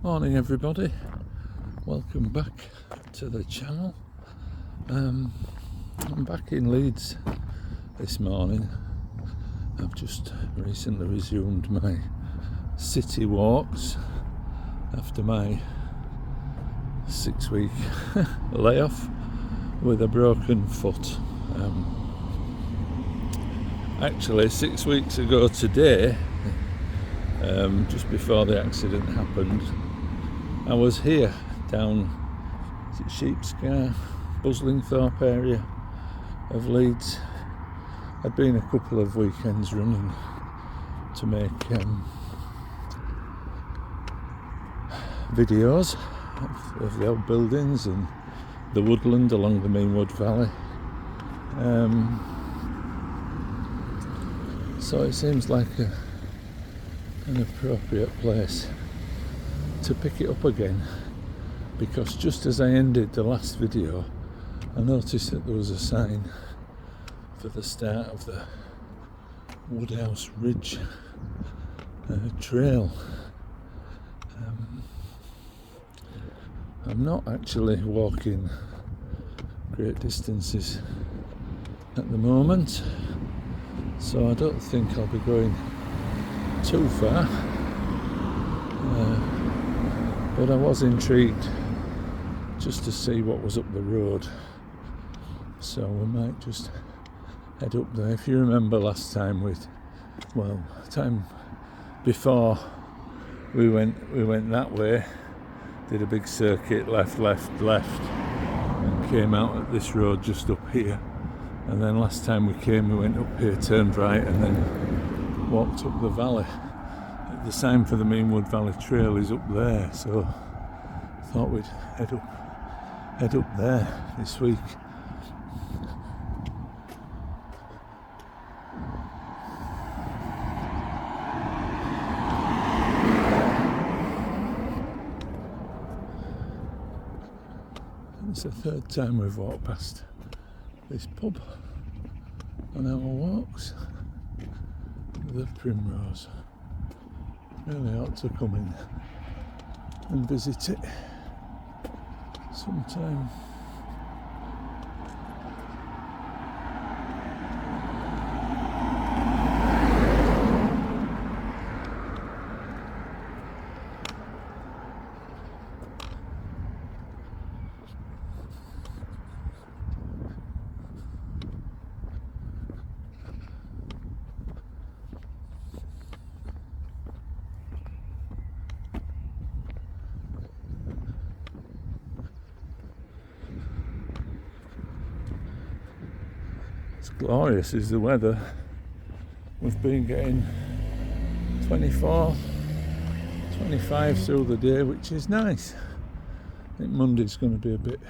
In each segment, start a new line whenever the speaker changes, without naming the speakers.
Morning everybody, welcome back to the channel. I'm back in Leeds this morning. I've just recently resumed my city walks after my 6-week layoff with a broken foot. Actually 6 weeks ago today, just before the accident happened, I was here down Sheepscar, Buslingthorpe area of Leeds. I'd been a couple of weekends running to make videos of the old buildings and the woodland along the Meanwood Valley. So it seems like an appropriate place to pick it up again, because just as I ended the last video I noticed that there was a sign for the start of the Woodhouse Ridge trail. I'm not actually walking great distances at the moment, so I don't think I'll be going too far. But I was intrigued just to see what was up the road, so we might just head up there. If you remember last time, time before we went that way, did a big circuit, left, and came out at this road just up here. And then last time we came, we went up here, turned right, and then walked up the valley. The sign for the Meanwood Valley Trail is up there, so I thought we'd head up there this week. It's the third time we've walked past this pub on our walks. The Primrose. Really ought to come in and visit it sometime. It's glorious is the weather. We've been getting 24, 25 through the day, which is nice. I think Monday's going to be a bit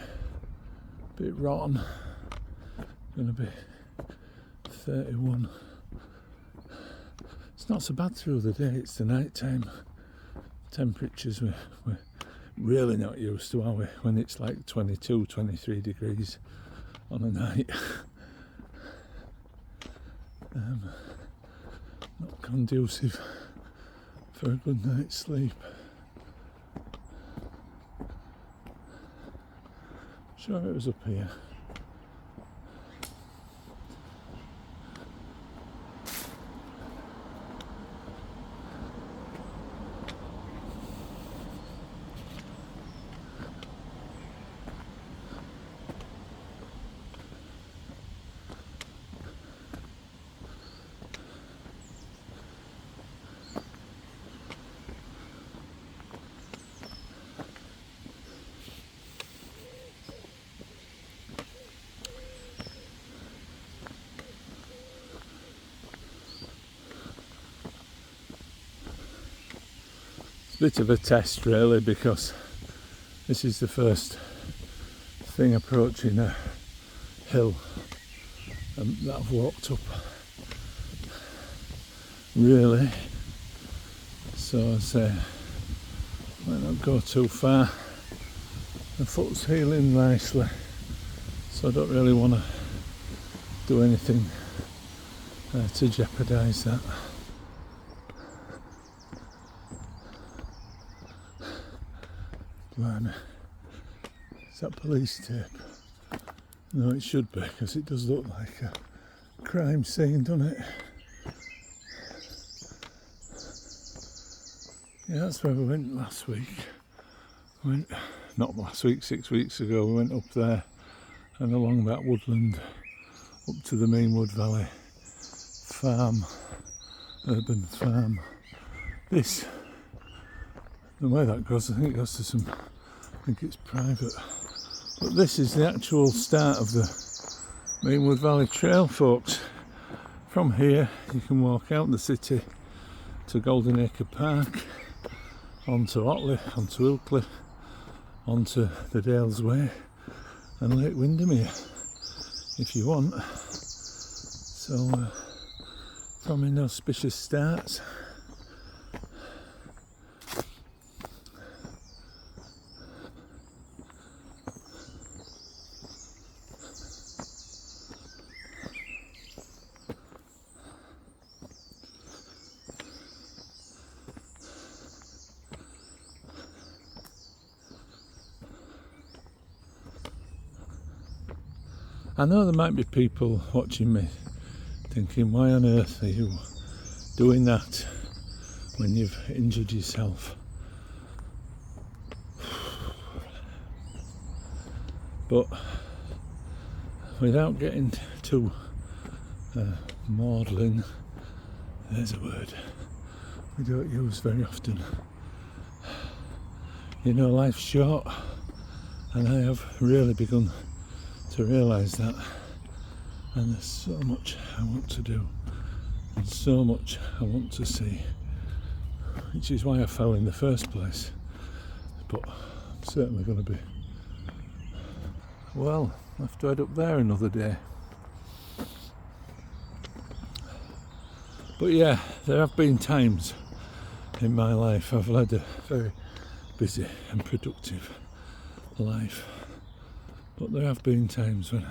rotten. Going to be 31. It's not so bad through the day, it's the night time temperatures we're really not used to, are we, when it's like 22, 23 degrees on a night. Not conducive for a good night's sleep. Sure it was up here. It's a bit of a test really, because this is the first thing approaching a hill that I've walked up really, so I say might not go too far. The foot's healing nicely, so I don't really want to do anything to jeopardise that. Blimey. Is that police tape? No, it should be, because it does look like a crime scene, doesn't it? Yeah, that's where we went last week. Not last week, 6 weeks ago, we went up there and along that woodland up to the Meanwood Valley farm, urban farm. This, the way that goes, I think it goes to some, I think it's private. But this is the actual start of the Meanwood Valley Trail, folks. From here you can walk out the city to Golden Acre Park, onto Otley, onto Ilkley, onto the Dales Way and Lake Windermere if you want. So from inauspicious starts. I know there might be people watching me thinking, why on earth are you doing that when you've injured yourself? But without getting too maudlin, there's a word we don't use very often. You know, life's short, and I have really begun to realise that, and there's so much I want to do and so much I want to see, which is why I fell in the first place. But I'm certainly going to be, well, I have to head up there another day. But yeah, there have been times in my life I've led a very busy and productive life. But there have been times when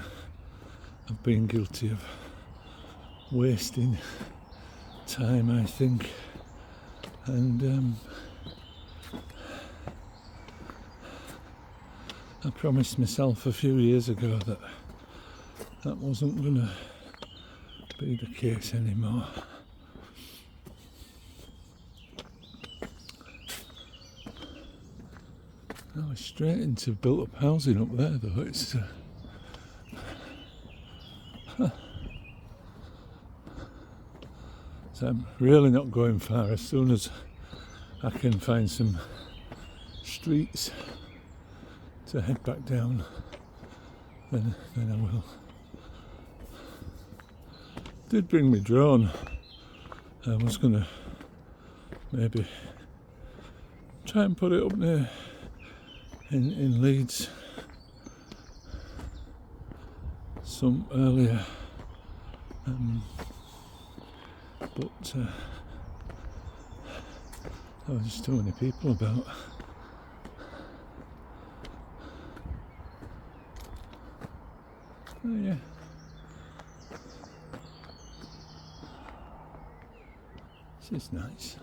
I've been guilty of wasting time, I think. And I promised myself a few years ago that that wasn't going to be the case anymore. I was straight into built up housing up there though. It's so I'm really not going far. As soon as I can find some streets to head back down, then I will. Did bring my drone. I was gonna maybe try and put it up near in Leeds some earlier, but there were just too many people about. Oh yeah. This is nice.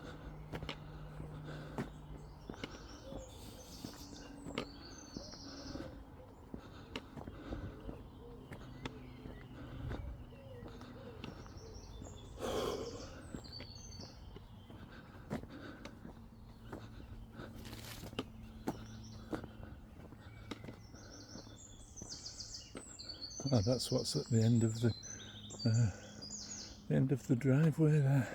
Ah, that's what's at the end of the driveway there.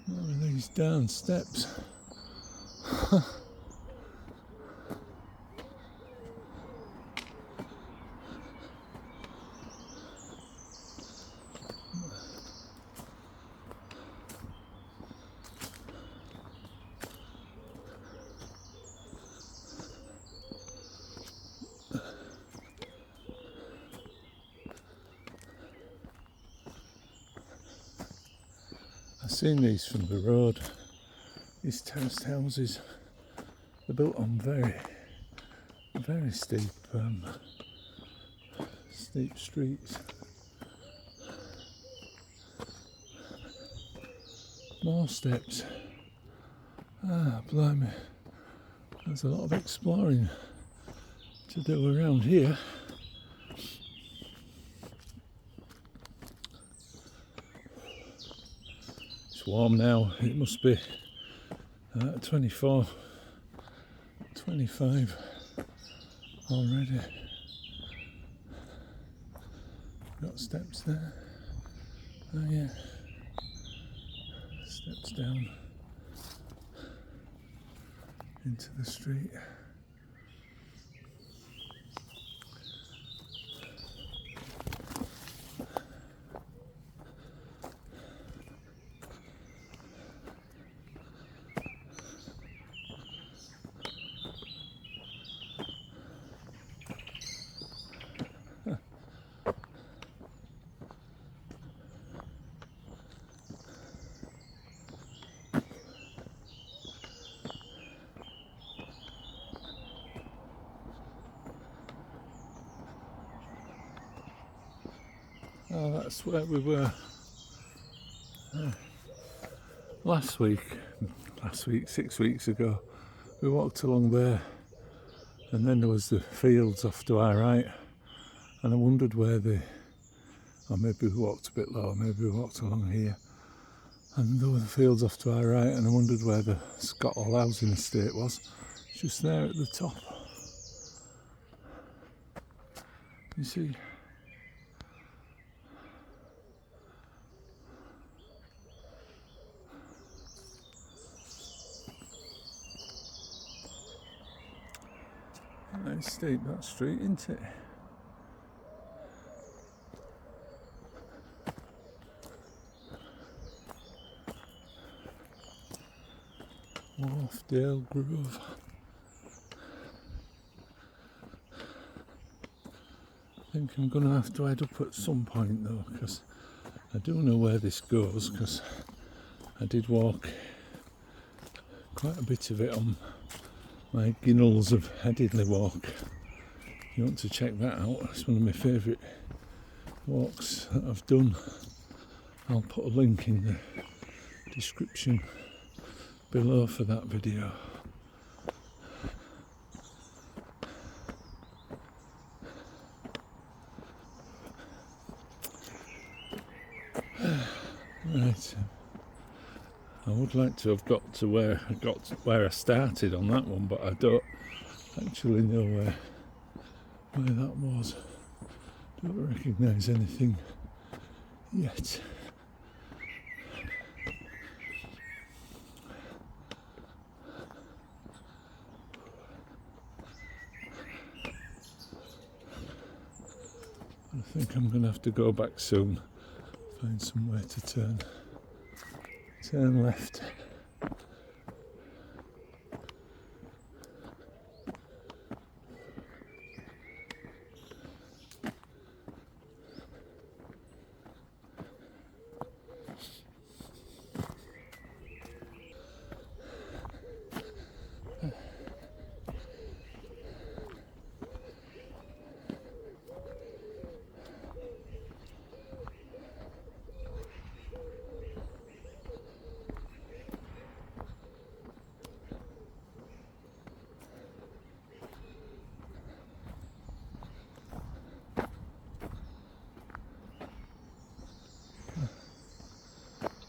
What are these down steps? I've seen these from the road. These terraced houses, they're built on very, very steep streets. More steps. Ah, blimey. There's a lot of exploring to do around here. It's warm now. It must be 24, 25 already. Got steps there. Oh yeah. Steps down into the street. Oh, that's where we were last week, 6 weeks ago. We walked along there, and then there was the fields off to our right, and I wondered where or maybe we walked a bit lower, maybe we walked along here, and there were the fields off to our right, and I wondered where the Scott Hall housing estate was. It's just there at the top. You see? Nice steep that street, isn't it? Wharfdale Grove. I think I'm going to have to head up at some point though, because I do know where this goes, because I did walk quite a bit of it on my Ginnells of Headingley walk. If you want to check that out, it's one of my favourite walks that I've done. I'll put a link in the description below for that video. Right. I would like to have got to where I started on that one, but I don't actually know where that was. Don't recognise anything yet. I think I'm going to have to go back soon, find somewhere to turn left.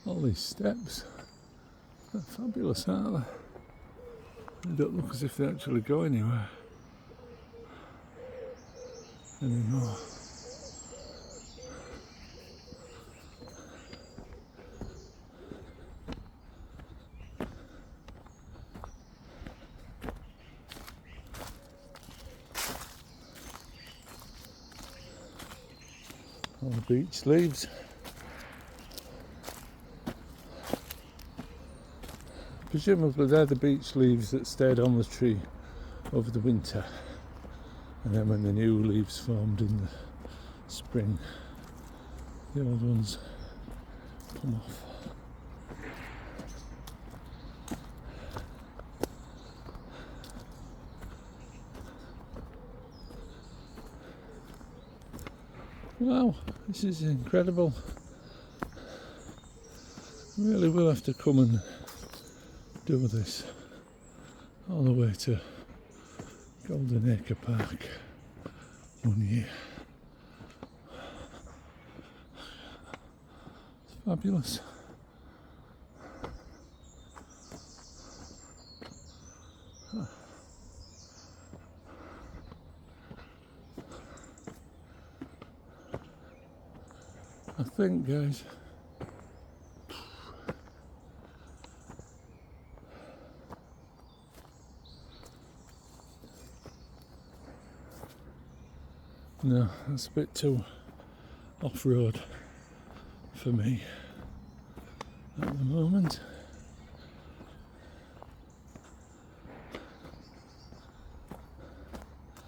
All these steps, they're fabulous, aren't they? They don't look as if they actually go anywhere anymore. All the beech leaves. Presumably they're the beech leaves that stayed on the tree over the winter, and then when the new leaves formed in the spring, the old ones come off. Wow, this is incredible. Really will have to come and do this all the way to Golden Acre Park one year. It's fabulous. I think, guys, no, that's a bit too off-road for me at the moment.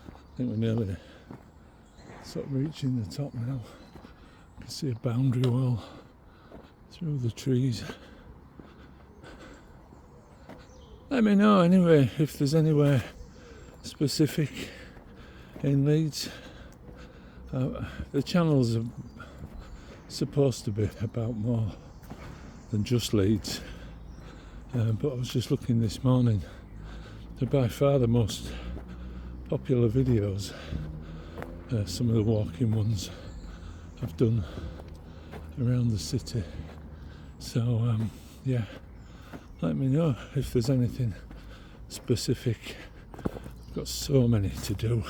I think we're nearly sort of reaching the top now. You can see a boundary wall through the trees. Let me know anyway if there's anywhere specific in Leeds. The channels are supposed to be about more than just Leeds, but I was just looking this morning. They're by far the most popular videos. Some of the walking ones I've done around the city. So yeah, let me know if there's anything specific. I've got so many to do.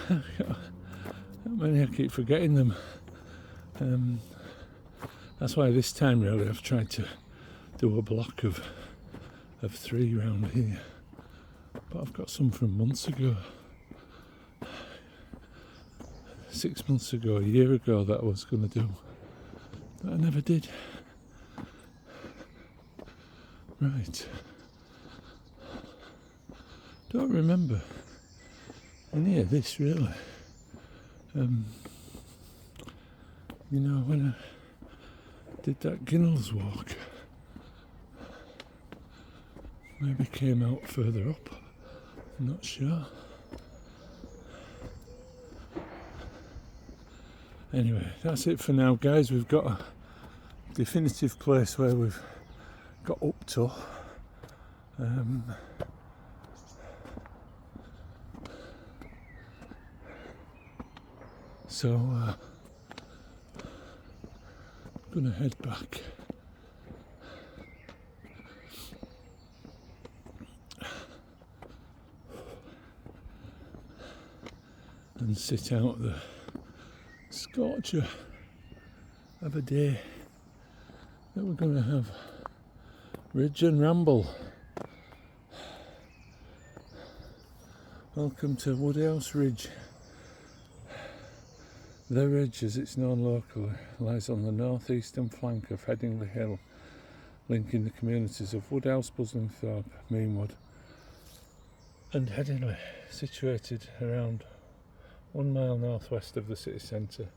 How many? I keep forgetting them. That's why this time really I've tried to do a block of 3 round here. But I've got some from months ago. 6 months ago, a year ago that I was going to do. But I never did. Right. Don't remember any of this really. You know, when I did that Ginnell's walk, maybe came out further up, I'm not sure. Anyway, that's it for now, guys. We've got a definitive place where we've got up to. So I'm gonna head back. And sit out the scorcher of a day that we're going to have Ridge and Ramble. Welcome to Woodhouse Ridge. The ridge, as it's known locally, lies on the northeastern flank of Headingley Hill, linking the communities of Woodhouse, Buslingthorpe, Meanwood and Headingley, situated around 1 mile northwest of the city centre.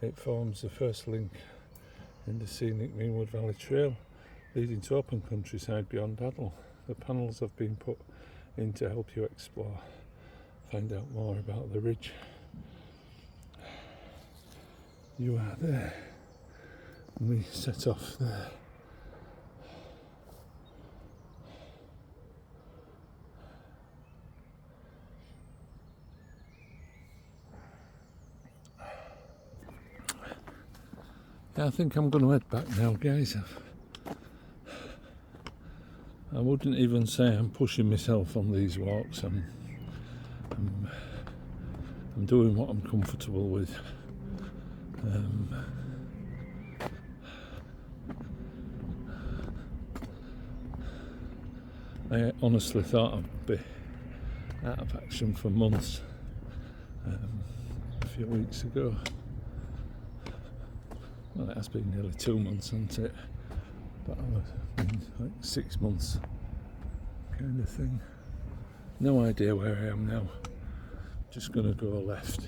It forms the first link in the scenic Meanwood Valley trail, leading to open countryside beyond Addle. The panels have been put in to help you explore, find out more about the ridge. You are there, and we set off there. Yeah, I think I'm going to head back now, guys. I wouldn't even say I'm pushing myself on these walks. I'm doing what I'm comfortable with. I honestly thought I'd be out of action for months. A few weeks ago. Well, it has been nearly 2 months, hasn't it? But I was like 6 months kind of thing. No idea where I am now. Just going to go left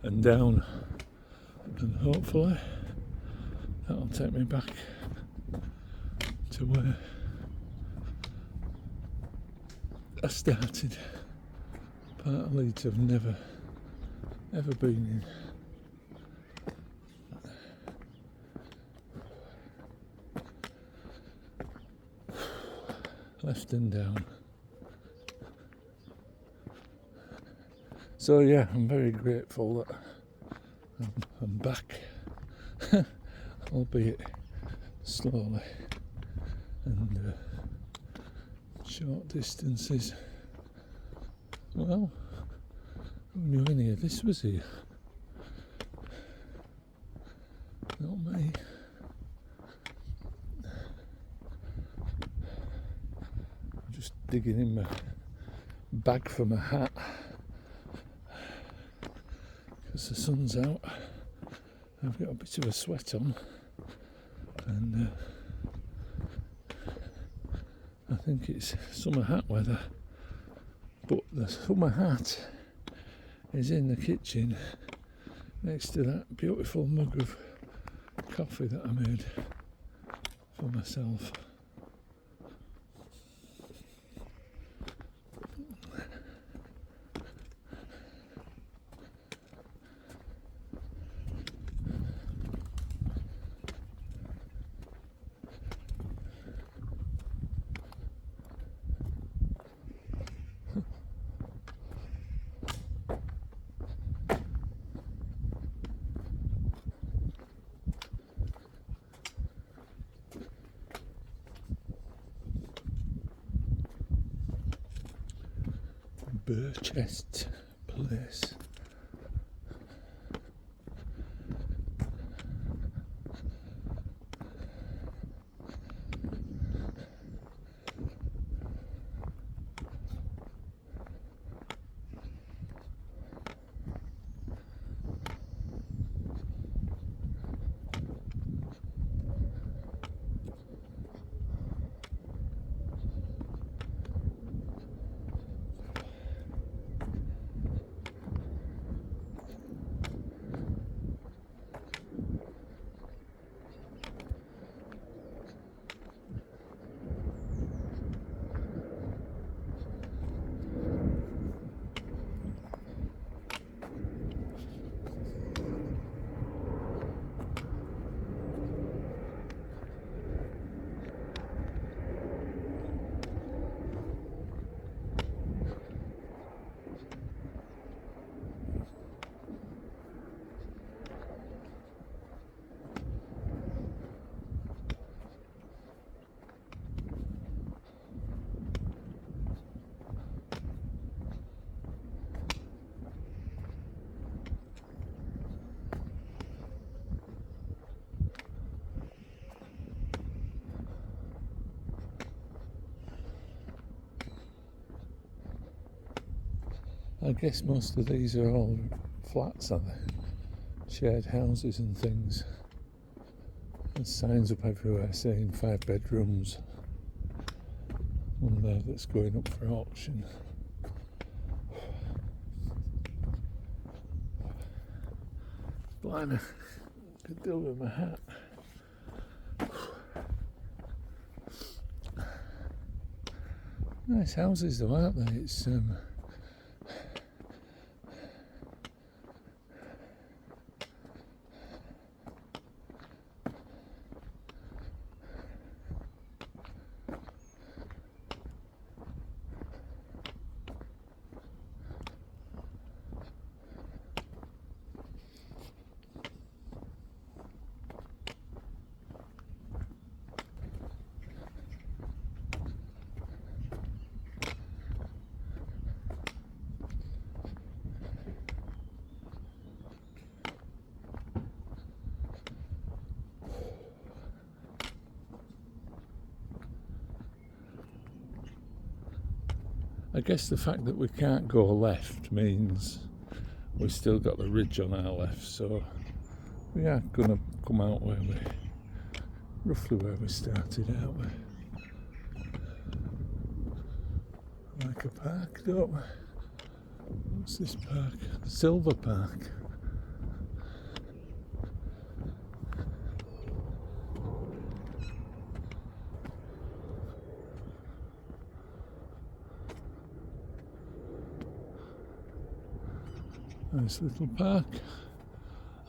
and down, and hopefully that'll take me back to where I started. Part of Leeds I've never ever been in. left and down. So yeah, I'm very grateful that I'm back, albeit slowly and short distances. Well, who knew any of this was here? Not me. I'm just digging in my bag for my hat because the sun's out. I've got a bit of a sweat on, and I think it's summer hat weather. But the summer hat is in the kitchen next to that beautiful mug of coffee that I made for myself. Birchest Place. I guess most of these are all flats, are they? Shared houses and things. There's signs up everywhere saying 5 bedrooms. One there that's going up for auction. Blimey, could do with my hat. Nice houses though, aren't they? It's I guess the fact that we can't go left means we've still got the ridge on our left, so we are going to come out roughly where we started, aren't we? Like a park, don't we? What's this park? Silver Park. Nice little park.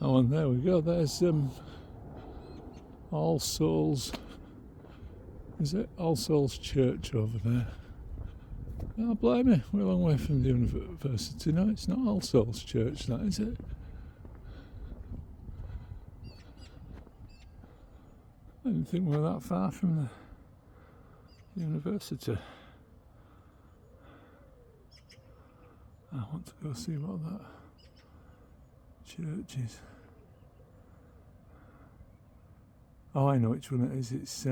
Oh, and there we go. There's All Souls Is it All Souls Church over there? Oh, blimey, we're a long way from the university. No, it's not All Souls Church, that is it? I didn't think we were that far from the university. I want to go see what that church is. Oh, I know which one it is. It's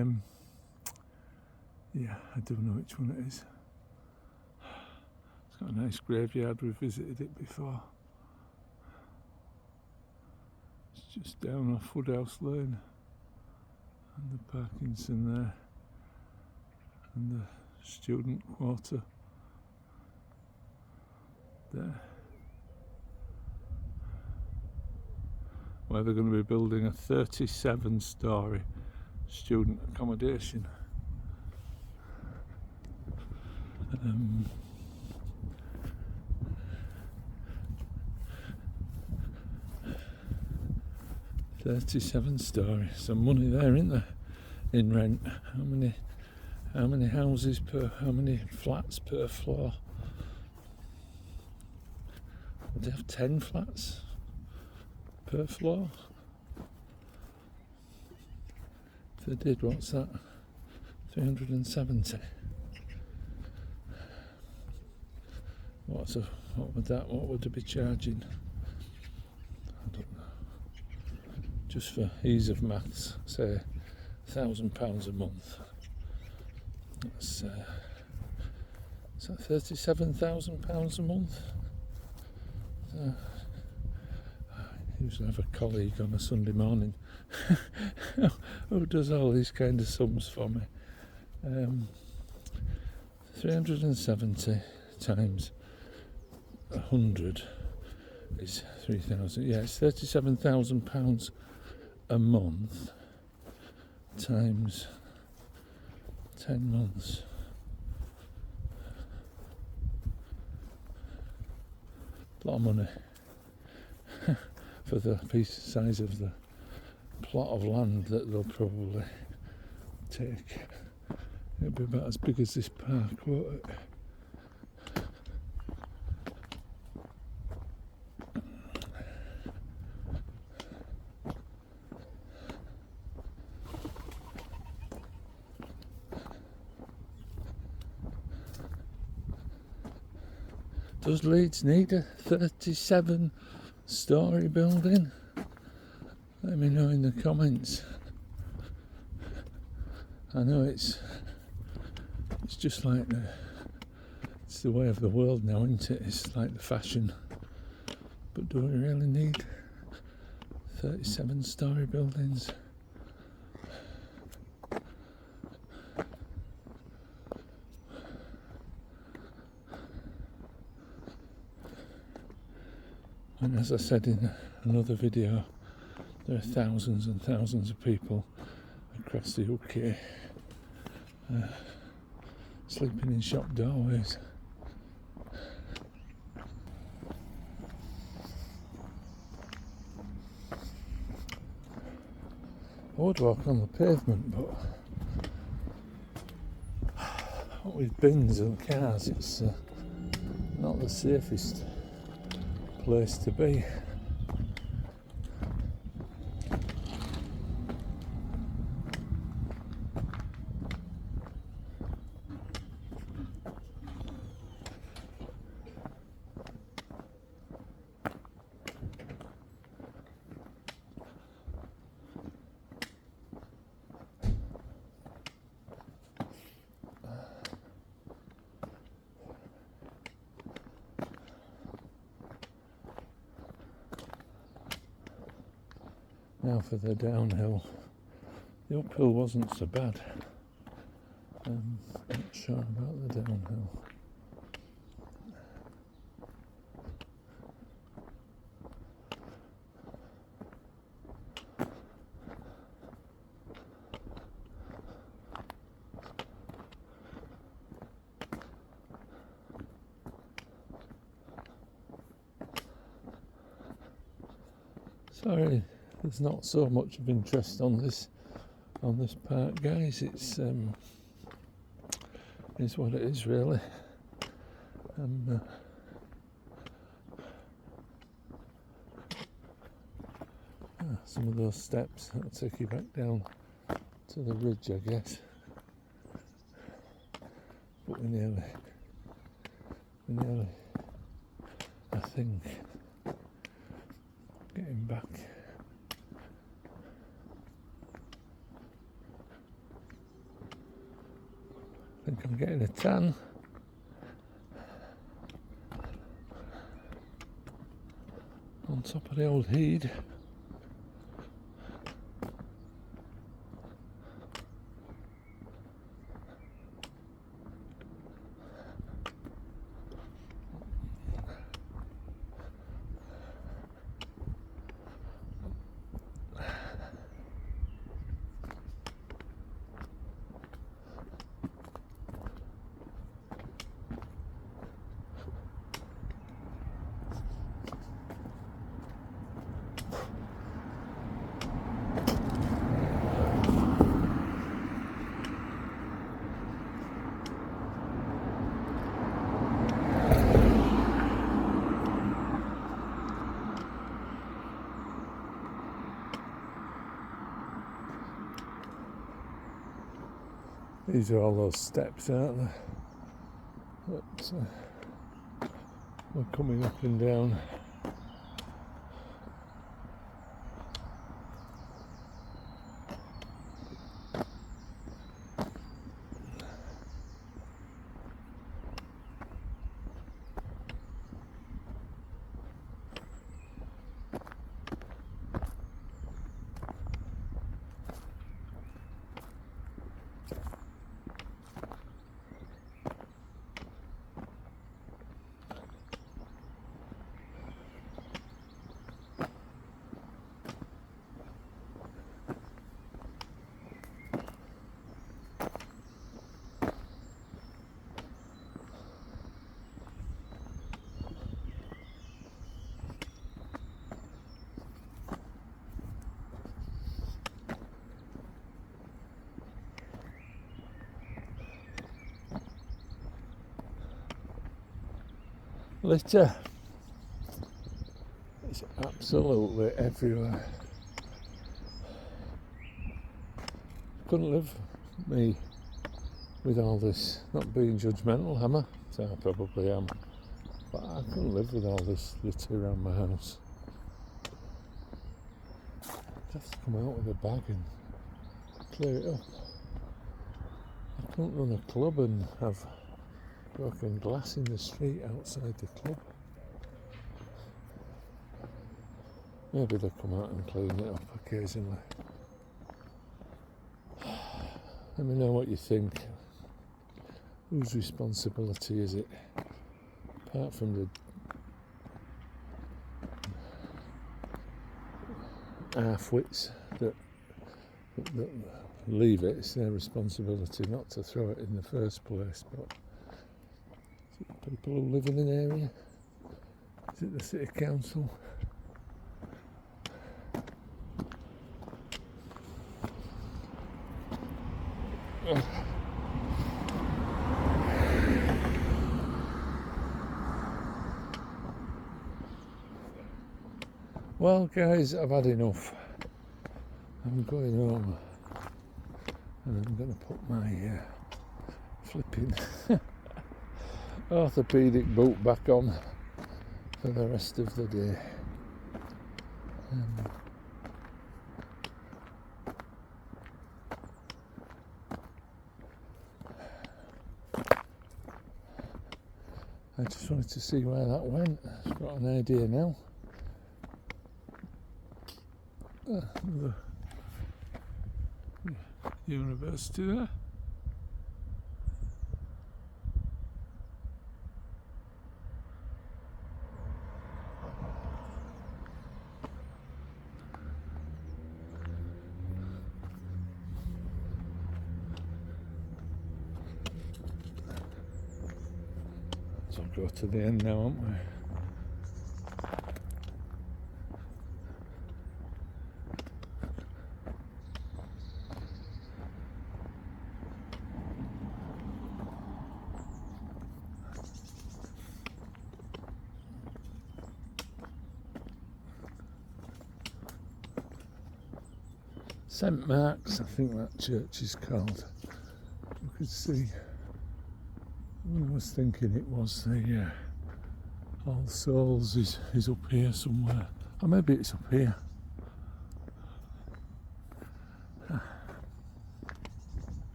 yeah, I do know which one it is. It's got a nice graveyard. We've visited it before. It's just down off Woodhouse Lane, and the Parkinson there, and the student quarter there, where they're going to be building a 37-storey student accommodation. 37 stories. Some money there, isn't there? In rent. How many houses per? How many flats per floor? Would they have 10 flats per floor? If they did, what's that? 370. What would they be charging? I don't know. Just for ease of maths, say £1,000 a month. That's is that £37,000 a month? I usually have a colleague on a Sunday morning who does all these kind of sums for me. 370 times 100 is 3,000. Yeah, it's £37,000 a month times 10 months. A lot of money for the size of the plot of land that they'll probably take. It'll be about as big as this park, won't it? Does Leeds need a 37-storey building? Let me know in the comments. I know it's just like it's the way of the world now, isn't it? It's like the fashion. But do we really need 37-storey buildings? And as I said in another video, there are thousands and thousands of people across the UK sleeping in shop doorways. I would walk on the pavement, but with bins and cars, it's not the safest place to be. Now for the downhill. The uphill wasn't so bad. I'm not sure about the downhill. Sorry, there's not so much of interest on this on this part, guys. It's what it is, really. And some of those steps that'll take you back down to the ridge, I guess. But we're nearly, I think, getting back. I think I'm getting a tan. On top of the old heed. These are all those steps, aren't they? But we're coming up and down. Litter. It's absolutely everywhere. Couldn't live me with all this. Not being judgmental, am I? So I probably am. But I couldn't live with all this litter around my house. I'd have to come out with a bag and clear it up. I couldn't run a club and have broken glass in the street outside the club. Maybe they'll come out and clean it up occasionally. Let me know what you think. Whose responsibility is it? Apart from the half-wits that leave it, it's their responsibility not to throw it in the first place. But people who live in an area? Is it the city council? Well, guys, I've had enough. I'm going home and I'm going to put my flipping orthopedic boot back on for the rest of the day. I just wanted to see where that went. I've got an idea now. Another university there. So I'll go to the end now, aren't we? St Mark's, I think that church is called. You could see, I was thinking it was the All Souls is up here somewhere, or maybe it's up here.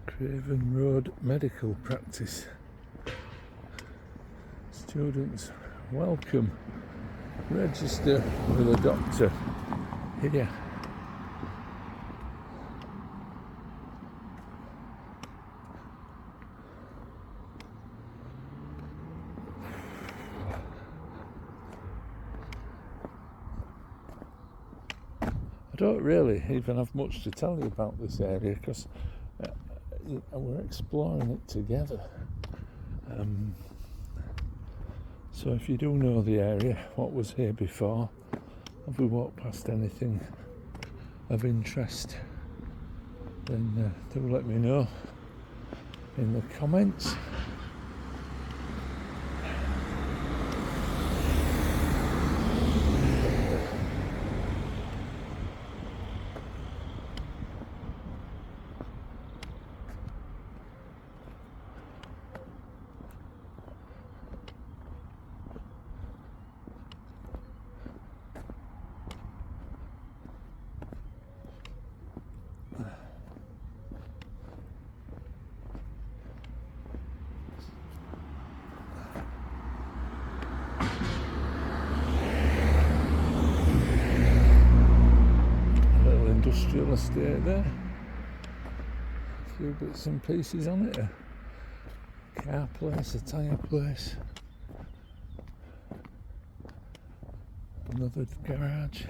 Craven Road Medical Practice. Students, welcome. Register with a doctor here. I don't really even have much to tell you about this area because we're exploring it together. So if you do know the area, what was here before, have we walked past anything of interest, then do let me know in the comments. Industrial estate there. A few bits and pieces on it. A car place, a tyre place. Another garage.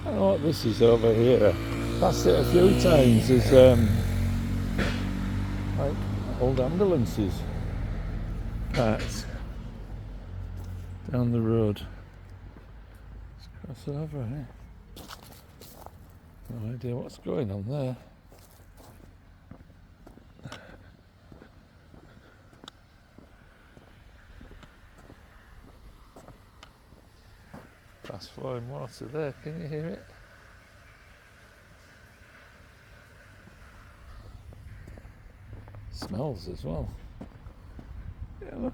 I don't know what this is over here. Passed it a few times. There's like old ambulances parked down the road. Let's cross over here. No idea what's going on there. Fast flowing water there, can you hear it? Smells as well. Yeah, look.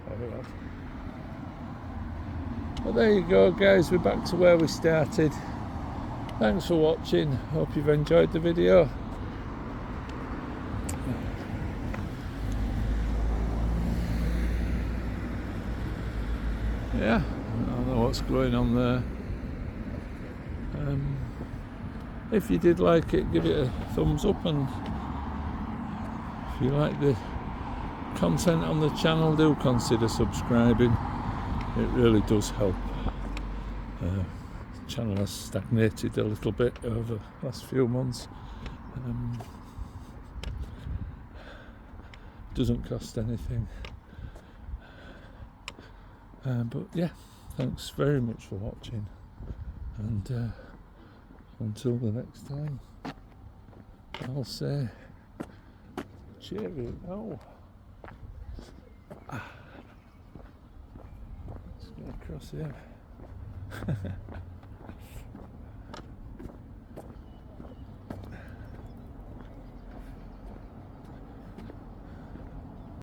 There we go. Well, there you go, guys. We're back to where we started. Thanks for watching. Hope you've enjoyed the video. Yeah, I don't know what's going on there. If you did like it, give it a thumbs up, and if you like the content on the channel, do consider subscribing. It really does help. The channel has stagnated a little bit over the last few months. Doesn't cost anything. But yeah, thanks very much for watching, and until the next time, I'll say cheerio. Let's go across here.